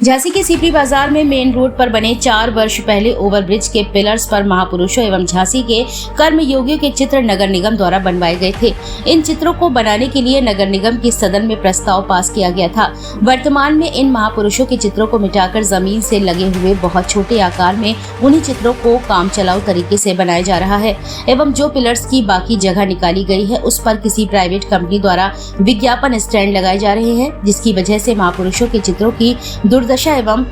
झांसी के सीपी बाजार में मेन रोड पर बने 4 वर्ष पहले ओवरब्रिज के पिलर्स पर महापुरुषों एवं झांसी के कर्मयोगियों के चित्र नगर निगम द्वारा बनवाए गए थे। इन चित्रों को बनाने के लिए नगर निगम की सदन में प्रस्ताव पास किया गया था। वर्तमान में इन महापुरुषों के चित्रों को मिटाकर जमीन से लगे हुए बहुत छोटे आकार में उन्हीं चित्रों को काम चलाऊ तरीके से बनाया जा रहा है एवं जो पिलर्स की बाकी जगह निकाली गई है उस पर किसी प्राइवेट कंपनी द्वारा विज्ञापन स्टैंड लगाए जा रहे हैं, जिसकी वजह से महापुरुषों के चित्रों की दुर्दशा एवं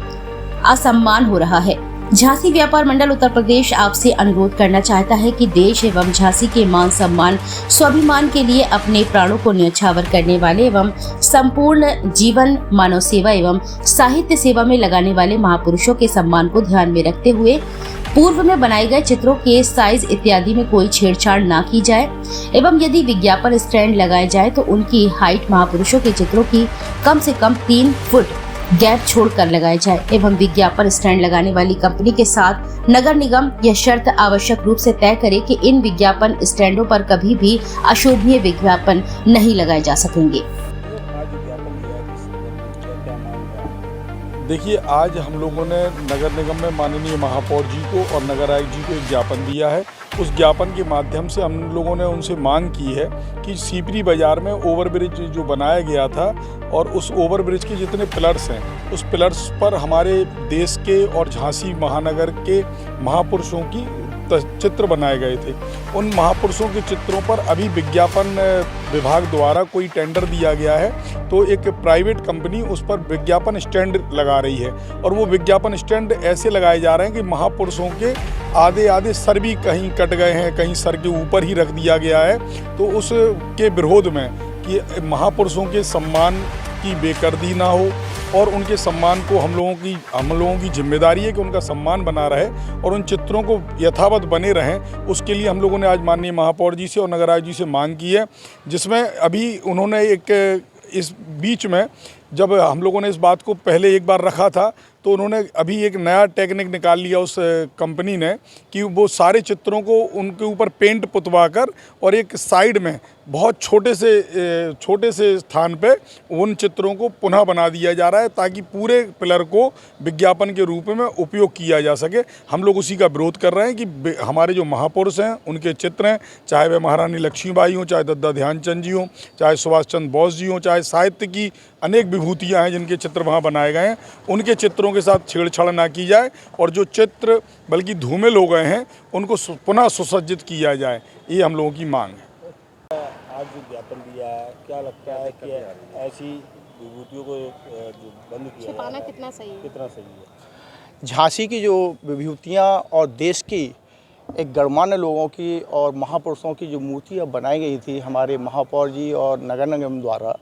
असम्मान हो रहा है। झांसी व्यापार मंडल उत्तर प्रदेश आपसे अनुरोध करना चाहता है कि देश एवं झांसी के मान सम्मान स्वाभिमान के लिए अपने प्राणों को न्यौछावर करने वाले एवं संपूर्ण जीवन मानव सेवा एवं साहित्य सेवा में लगाने वाले महापुरुषों के सम्मान को ध्यान में रखते हुए पूर्व में बनाए गए चित्रों के साइज इत्यादि में कोई छेड़छाड़ ना की जाए एवं यदि विज्ञापन स्टैंड लगाए जाए तो उनकी हाइट महापुरुषों के चित्रों की कम से कम 3 फुट गैप छोड़कर लगाया जाए एवं विज्ञापन स्टैंड लगाने वाली कंपनी के साथ नगर निगम यह शर्त आवश्यक रूप से तय करे कि इन विज्ञापन स्टैंडों पर कभी भी अशोभनीय विज्ञापन नहीं लगाए जा सकेंगे। देखिए, आज हम लोगों ने नगर निगम में माननीय महापौर जी को और नगर आयुक्त जी को एक ज्ञापन दिया है। उस ज्ञापन के माध्यम से हम लोगों ने उनसे मांग की है कि सीपरी बाज़ार में ओवरब्रिज जो बनाया गया था और उस ओवरब्रिज के जितने पिलर्स हैं उस पिलर्स पर हमारे देश के और झांसी महानगर के महापुरुषों की चित्र बनाए गए थे। उन महापुरुषों के चित्रों पर अभी विज्ञापन विभाग द्वारा कोई टेंडर दिया गया है, तो एक प्राइवेट कंपनी उस पर विज्ञापन स्टैंड लगा रही है और वो विज्ञापन स्टैंड ऐसे लगाए जा रहे हैं कि महापुरुषों के आधे सर भी कहीं कट गए हैं, कहीं सर के ऊपर ही रख दिया गया है। तो उसके विरोध में कि महापुरुषों के सम्मान की बेकर्दी ना हो और उनके सम्मान को हम लोगों की जिम्मेदारी है कि उनका सम्मान बना रहे और उन चित्रों को यथावत बने रहें। उसके लिए हम लोगों ने आज माननीय महापौर जी से और नगर आयुक्त जी से मांग की है, जिसमें अभी उन्होंने इस बीच में जब हम लोगों ने इस बात को पहले एक बार रखा था तो उन्होंने अभी एक नया टेक्निक निकाल लिया उस कंपनी ने कि वो सारे चित्रों को उनके ऊपर पेंट पुतवा कर और एक साइड में बहुत छोटे से स्थान पे उन चित्रों को पुनः बना दिया जा रहा है ताकि पूरे पिलर को विज्ञापन के रूप में उपयोग किया जा सके। हम लोग उसी का विरोध कर रहे हैं कि हमारे जो महापुरुष हैं उनके चित्र हैं, चाहे वह महारानी लक्ष्मीबाई हों, चाहे दद्दा ध्यानचंद जी हों, चाहे सुभाष चंद्र बोस जी हों, चाहे साहित्य की अनेक विभूतियाँ हैं जिनके चित्र वहाँ बनाए गए हैं, उनके चित्रों के साथ छेड़छाड़ ना की जाए और जो चित्र बल्कि धूमिल हो गए हैं उनको पुनः सुसज्जित किया जाए। ये हम लोगों की मांग है। आज जो ज्ञापन दिया है, क्या लगता है कि ऐसी विभूतियों को जो बंद किया छिपाना कितना सही है? झांसी की जो विभूतियाँ और देश की एक गणमान्य लोगों की और महापुरुषों की जो मूर्तियाँ बनाई गई थी हमारे महापौर जी और नगर निगम द्वारा,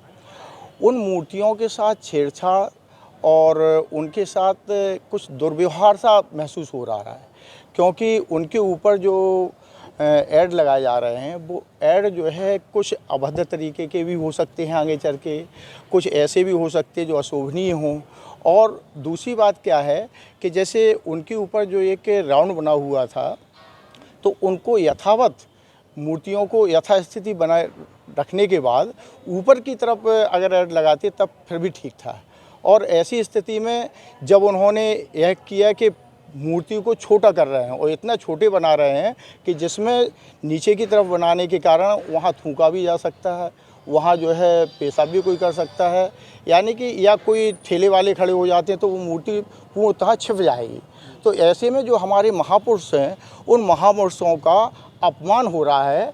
उन मूर्तियों के साथ छेड़छाड़ और उनके साथ कुछ दुर्व्यवहार सा महसूस हो रहा है, क्योंकि उनके ऊपर जो ऐड लगाए जा रहे हैं वो ऐड जो है कुछ अभद्र तरीके के भी हो सकते हैं, आगे चल के कुछ ऐसे भी हो सकते हैं जो अशोभनीय हों। और दूसरी बात क्या है कि जैसे उनके ऊपर जो एक राउंड बना हुआ था तो उनको यथावत मूर्तियों को यथास्थिति बनाए रखने के बाद ऊपर की तरफ अगर ऐड लगाते तब फिर भी ठीक था। और ऐसी स्थिति में जब उन्होंने यह किया कि मूर्ति को छोटा कर रहे हैं और इतना छोटे बना रहे हैं कि जिसमें नीचे की तरफ बनाने के कारण वहाँ थूका भी जा सकता है, वहाँ जो है पेशाब भी कोई कर सकता है, यानी कि या कोई ठेले वाले खड़े हो जाते हैं तो वो मूर्ति पूर्णतः छिप जाएगी। तो ऐसे में जो हमारे महापुरुष हैं उन महापुरुषों का अपमान हो रहा है,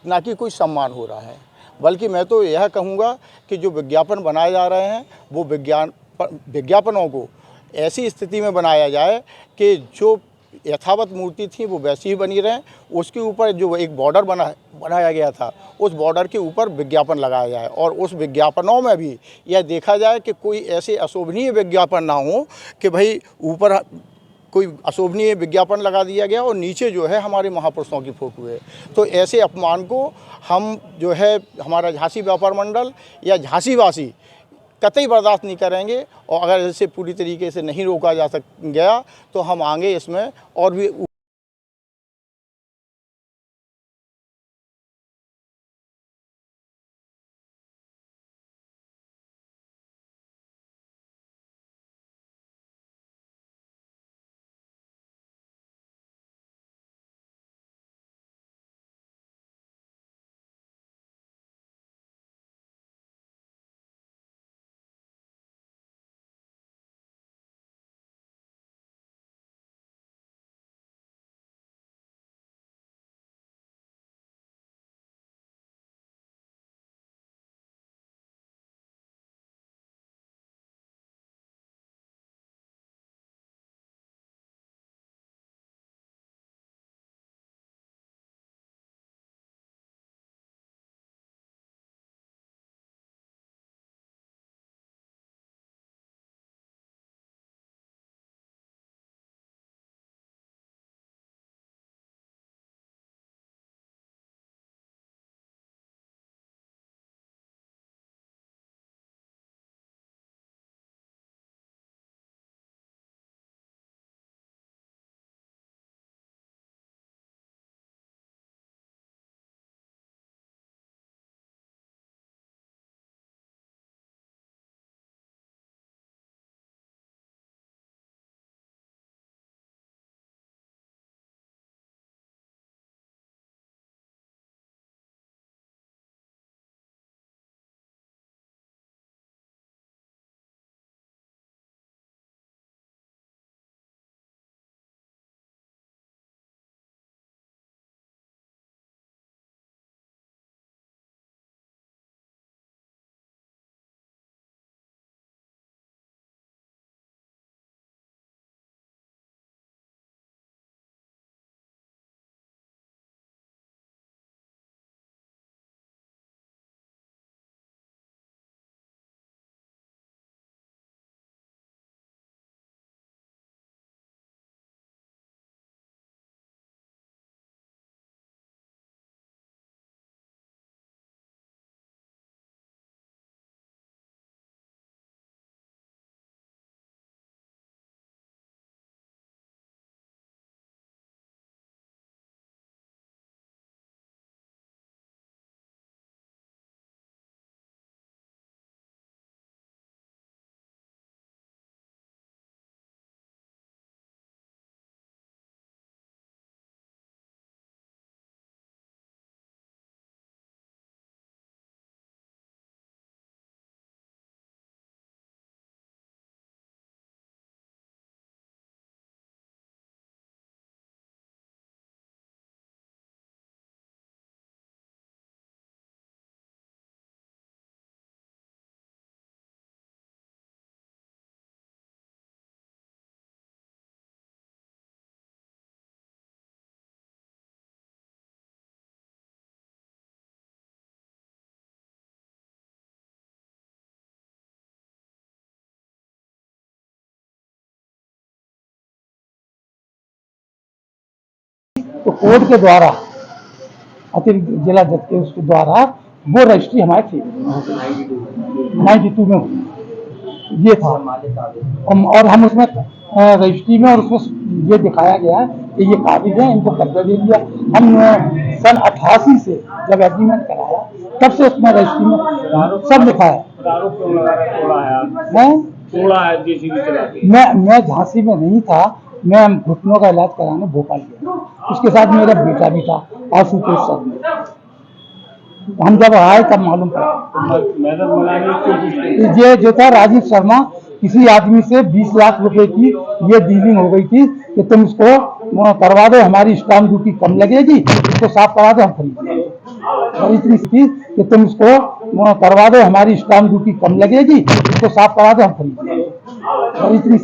ना कि कोई सम्मान हो रहा है। बल्कि मैं तो यह कहूँगा कि जो विज्ञापन बनाए जा रहे हैं वो विज्ञापनों को ऐसी स्थिति में बनाया जाए कि जो यथावत मूर्ति थी वो वैसी ही बनी रहे, उसके ऊपर जो एक बॉर्डर बनाया गया था उस बॉर्डर के ऊपर विज्ञापन लगाया जाए और उस विज्ञापनों में भी यह देखा जाए कि कोई ऐसे अशोभनीय विज्ञापन ना हो कि भाई ऊपर कोई अशोभनीय विज्ञापन लगा दिया गया और नीचे जो है हमारे महापुरुषों की फ़ोटो है। तो ऐसे अपमान को हम जो है हमारा झांसी व्यापार मंडल या झांसीवासी कतई बर्दाश्त नहीं करेंगे और अगर इसे पूरी तरीके से नहीं रोका जा गया तो हम आगे इसमें और भी तो कोर्ट के द्वारा अतिरिक्त जिला जज के उसके द्वारा वो रजिस्ट्री हमारे थी 92 में हुई। ये था और हम उसमें रजिस्ट्री में और उसमें ये दिखाया गया कि ये काबिज है, इनको कब्जा दे दिया। हम सन 88 से जब एग्रीमेंट कराया तब से उसमें रजिस्ट्री में सब लिखा है। मैं झांसी में नहीं था, मैं घुटनों का इलाज कराने भोपाल गया। उसके साथ मेरा बेटा भी था आशुतोष सर। हम जब आए तब मालूम पड़ा ये जो था राजीव शर्मा, किसी आदमी से 20 लाख रुपए की ये डीलिंग हो गई थी कि तुम इसको करवा दो, हमारी स्टाम्प ड्यूटी कम लगेगी, इसको साफ करा दो, हम खरीदेंगे। थी कि तुम इसको करवा दो, हमारी स्टाम्प ड्यूटी कम लगेगी, इसको साफ करा दो, हम खरीदेंगे।